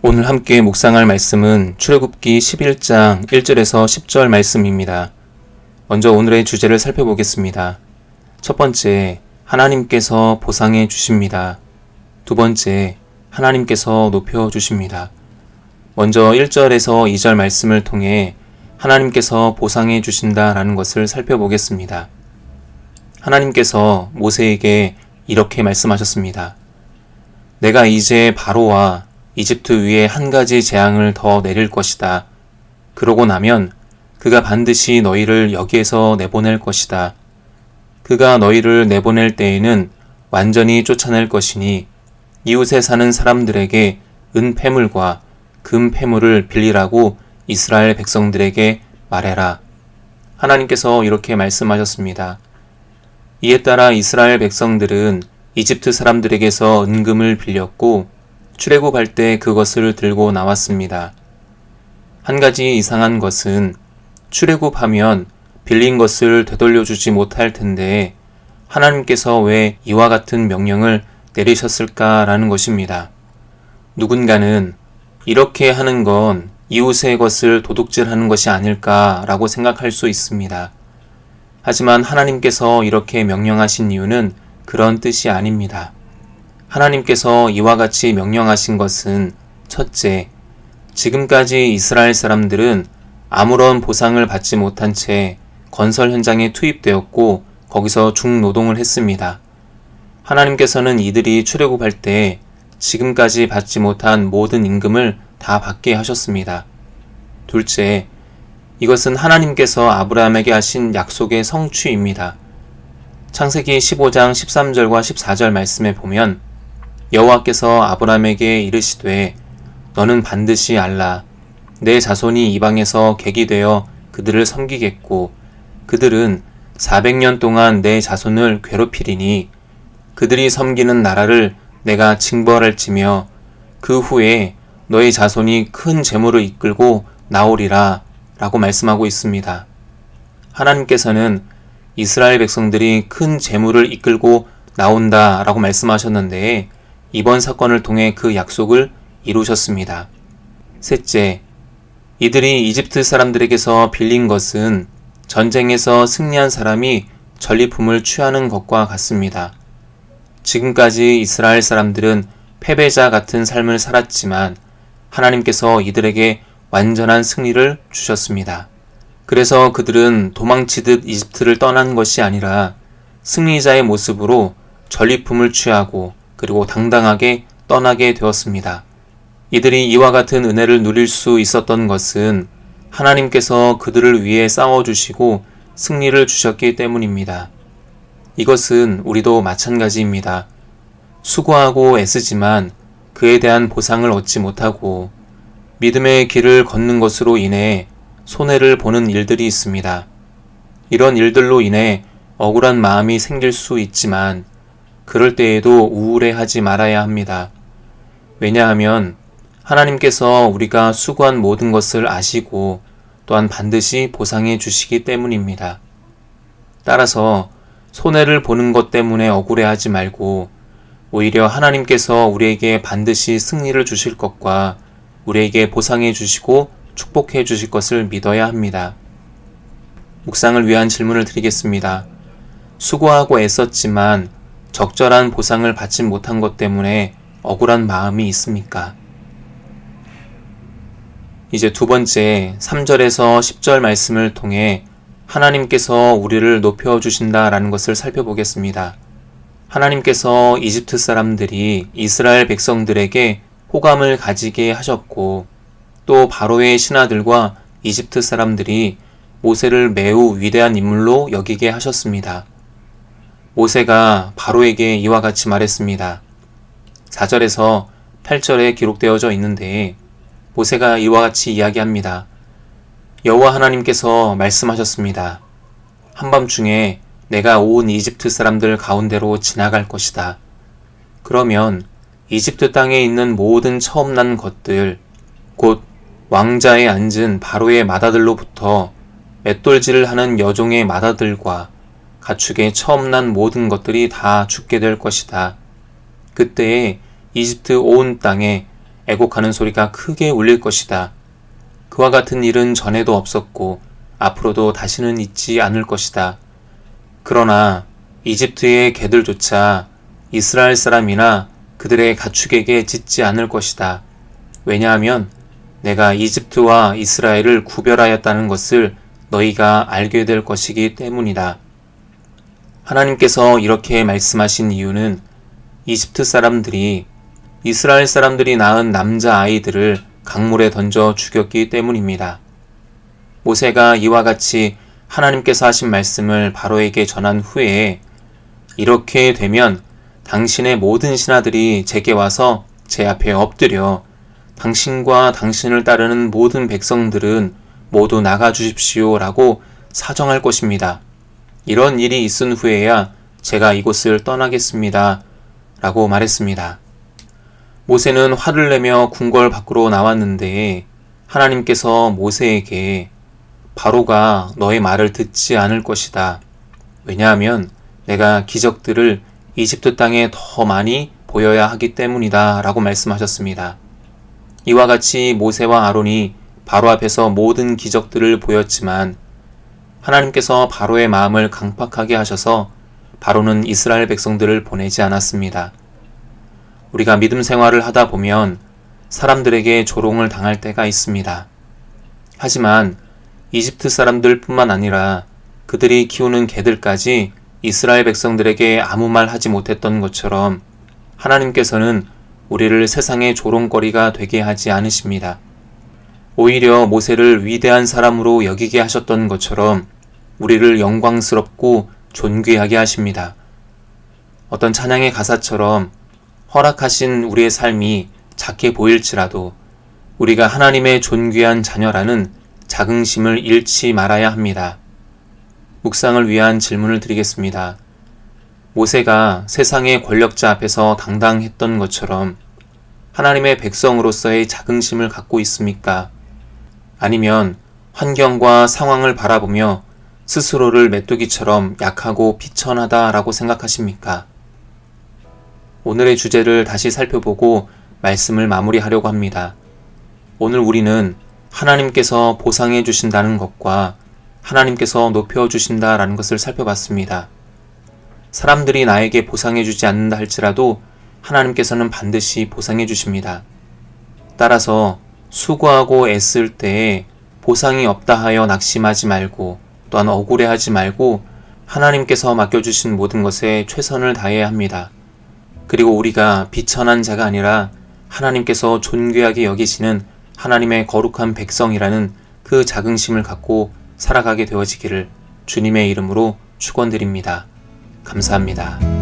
오늘 함께 묵상할 말씀은 출애굽기 11장 1절에서 10절 말씀입니다. 먼저 오늘의 주제를 살펴보겠습니다. 첫 번째, 하나님께서 보상해 주십니다. 두 번째, 하나님께서 높여 주십니다. 먼저 1절에서 2절 말씀을 통해 하나님께서 보상해 주신다라는 것을 살펴보겠습니다. 하나님께서 모세에게 이렇게 말씀하셨습니다. 내가 이제 바로와 이집트 위에 한 가지 재앙을 더 내릴 것이다. 그러고 나면 그가 반드시 너희를 여기에서 내보낼 것이다. 그가 너희를 내보낼 때에는 완전히 쫓아낼 것이니 이웃에 사는 사람들에게 은폐물과 금폐물을 빌리라고 이스라엘 백성들에게 말해라. 하나님께서 이렇게 말씀하셨습니다. 이에 따라 이스라엘 백성들은 이집트 사람들에게서 은금을 빌렸고 출애굽할 때 그것을 들고 나왔습니다. 한 가지 이상한 것은 출애굽하면 빌린 것을 되돌려주지 못할 텐데 하나님께서 왜 이와 같은 명령을 내리셨을까라는 것입니다. 누군가는 이렇게 하는 건 이웃의 것을 도둑질하는 것이 아닐까라고 생각할 수 있습니다. 하지만 하나님께서 이렇게 명령하신 이유는 그런 뜻이 아닙니다. 하나님께서 이와 같이 명령하신 것은 첫째, 지금까지 이스라엘 사람들은 아무런 보상을 받지 못한 채 건설 현장에 투입되었고 거기서 중노동을 했습니다. 하나님께서는 이들이 출애굽할 때 지금까지 받지 못한 모든 임금을 다 받게 하셨습니다. 둘째, 이것은 하나님께서 아브라함에게 하신 약속의 성취입니다. 창세기 15장 13절과 14절 말씀에 보면 여호와께서 아브라함에게 이르시되 너는 반드시 알라. 내 자손이 이방에서 객이 되어 그들을 섬기겠고 그들은 400년 동안 내 자손을 괴롭히리니 그들이 섬기는 나라를 내가 징벌할지며 그 후에 너의 자손이 큰 재물을 이끌고 나오리라 라고 말씀하고 있습니다. 하나님께서는 이스라엘 백성들이 큰 재물을 이끌고 나온다 라고 말씀하셨는데 이번 사건을 통해 그 약속을 이루셨습니다. 셋째, 이들이 이집트 사람들에게서 빌린 것은 전쟁에서 승리한 사람이 전리품을 취하는 것과 같습니다. 지금까지 이스라엘 사람들은 패배자 같은 삶을 살았지만 하나님께서 이들에게 완전한 승리를 주셨습니다. 그래서 그들은 도망치듯 이집트를 떠난 것이 아니라 승리자의 모습으로 전리품을 취하고 그리고 당당하게 떠나게 되었습니다. 이들이 이와 같은 은혜를 누릴 수 있었던 것은 하나님께서 그들을 위해 싸워주시고 승리를 주셨기 때문입니다. 이것은 우리도 마찬가지입니다. 수고하고 애쓰지만 그에 대한 보상을 얻지 못하고 믿음의 길을 걷는 것으로 인해 손해를 보는 일들이 있습니다. 이런 일들로 인해 억울한 마음이 생길 수 있지만 그럴 때에도 우울해하지 말아야 합니다. 왜냐하면 하나님께서 우리가 수고한 모든 것을 아시고 또한 반드시 보상해 주시기 때문입니다. 따라서 손해를 보는 것 때문에 억울해하지 말고 오히려 하나님께서 우리에게 반드시 승리를 주실 것과 우리에게 보상해 주시고 축복해 주실 것을 믿어야 합니다. 묵상을 위한 질문을 드리겠습니다. 수고하고 애썼지만 적절한 보상을 받지 못한 것 때문에 억울한 마음이 있습니까? 이제 두 번째 3절에서 10절 말씀을 통해 하나님께서 우리를 높여주신다라는 것을 살펴보겠습니다. 하나님께서 이집트 사람들이 이스라엘 백성들에게 호감을 가지게 하셨고 또 바로의 신하들과 이집트 사람들이 모세를 매우 위대한 인물로 여기게 하셨습니다. 모세가 바로에게 이와 같이 말했습니다. 4절에서 8절에 기록되어져 있는데 모세가 이와 같이 이야기합니다. 여호와 하나님께서 말씀하셨습니다. 한밤중에 내가 온 이집트 사람들 가운데로 지나갈 것이다. 그러면 이집트 땅에 있는 모든 처음 난 것들, 곧 왕자에 앉은 바로의 맏아들로부터 맷돌질을 하는 여종의 맏아들과 가축의 처음 난 모든 것들이 다 죽게 될 것이다. 그때에 이집트 온 땅에 애곡하는 소리가 크게 울릴 것이다. 그와 같은 일은 전에도 없었고 앞으로도 다시는 있지 않을 것이다. 그러나 이집트의 개들조차 이스라엘 사람이나 그들의 가축에게 짖지 않을 것이다. 왜냐하면 내가 이집트와 이스라엘을 구별하였다는 것을 너희가 알게 될 것이기 때문이다. 하나님께서 이렇게 말씀하신 이유는 이집트 사람들이 이스라엘 사람들이 낳은 남자 아이들을 강물에 던져 죽였기 때문입니다. 모세가 이와 같이 하나님께서 하신 말씀을 바로에게 전한 후에 이렇게 되면 당신의 모든 신하들이 제게 와서 제 앞에 엎드려 당신과 당신을 따르는 모든 백성들은 모두 나가 주십시오 라고 사정할 것입니다. 이런 일이 있은 후에야 제가 이곳을 떠나겠습니다 라고 말했습니다. 모세는 화를 내며 궁궐 밖으로 나왔는데 하나님께서 모세에게 바로가 너의 말을 듣지 않을 것이다. 왜냐하면 내가 기적들을 이집트 땅에 더 많이 보여야 하기 때문이다 라고 말씀하셨습니다. 이와 같이 모세와 아론이 바로 앞에서 모든 기적들을 보였지만 하나님께서 바로의 마음을 강팍하게 하셔서 바로는 이스라엘 백성들을 보내지 않았습니다. 우리가 믿음 생활을 하다 보면 사람들에게 조롱을 당할 때가 있습니다. 하지만 이집트 사람들 뿐만 아니라 그들이 키우는 개들까지 이스라엘 백성들에게 아무 말 하지 못했던 것처럼 하나님께서는 우리를 세상의 조롱거리가 되게 하지 않으십니다. 오히려 모세를 위대한 사람으로 여기게 하셨던 것처럼 우리를 영광스럽고 존귀하게 하십니다. 어떤 찬양의 가사처럼 허락하신 우리의 삶이 작게 보일지라도 우리가 하나님의 존귀한 자녀라는 자긍심을 잃지 말아야 합니다. 묵상을 위한 질문을 드리겠습니다. 모세가 세상의 권력자 앞에서 당당했던 것처럼 하나님의 백성으로서의 자긍심을 갖고 있습니까? 아니면 환경과 상황을 바라보며 스스로를 메뚜기처럼 약하고 비천하다라고 생각하십니까? 오늘의 주제를 다시 살펴보고 말씀을 마무리하려고 합니다. 오늘 우리는 하나님께서 보상해 주신다는 것과 하나님께서 높여 주신다라는 것을 살펴봤습니다. 사람들이 나에게 보상해 주지 않는다 할지라도 하나님께서는 반드시 보상해 주십니다. 따라서 수고하고 애쓸 때에 보상이 없다 하여 낙심하지 말고 또한 억울해하지 말고 하나님께서 맡겨주신 모든 것에 최선을 다해야 합니다. 그리고 우리가 비천한 자가 아니라 하나님께서 존귀하게 여기시는 하나님의 거룩한 백성이라는 그 자긍심을 갖고 살아가게 되어지기를 주님의 이름으로 축원드립니다. 감사합니다.